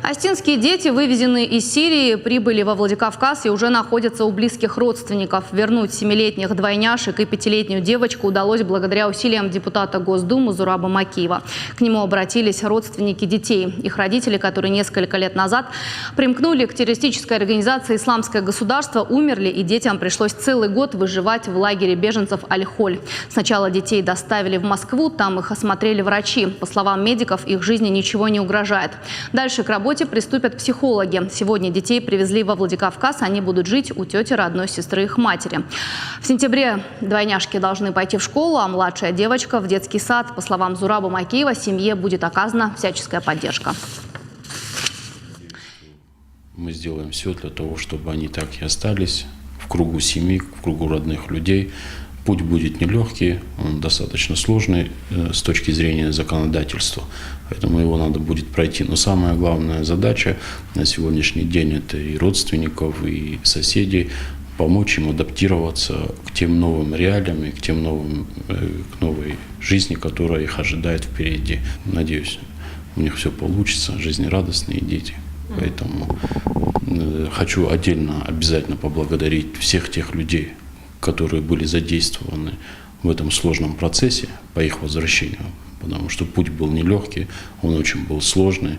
Остинские дети, вывезенные из Сирии, прибыли во Владикавказ и уже находятся у близких родственников. Вернуть 7-летних двойняшек и 5-летнюю девочку удалось благодаря усилиям депутата Госдумы Зураба Макиева. К нему обратились родственники детей. Их родители, которые несколько лет назад примкнули к террористической организации «Исламское государство», умерли, и детям пришлось целый год выживать в лагере беженцев Аль-Холь. Сначала детей доставили в Москву, там их осмотрели врачи. По словам медиков, их жизни ничего не угрожает. Дальше к работе приступят психологи. Сегодня детей привезли во Владикавказ, они будут жить у тети родной сестры их матери. В сентябре двойняшки должны пойти в школу, а младшая девочка в детский сад. По словам Зураба Макиева, семье будет оказана всяческая поддержка. Мы сделаем все для того, чтобы они так и остались в кругу семьи, в кругу родных людей. Путь будет нелегкий, он достаточно сложный с точки зрения законодательства, поэтому его надо будет пройти. Но самая главная задача на сегодняшний день – это и родственников, и соседей, помочь им адаптироваться к тем новым реалиям и к новой жизни, которая их ожидает впереди. Надеюсь, у них все получится, жизнерадостные дети. Поэтому хочу отдельно обязательно поблагодарить всех тех людей, которые были задействованы в этом сложном процессе по их возвращению, потому что путь был нелегкий, он очень был сложный.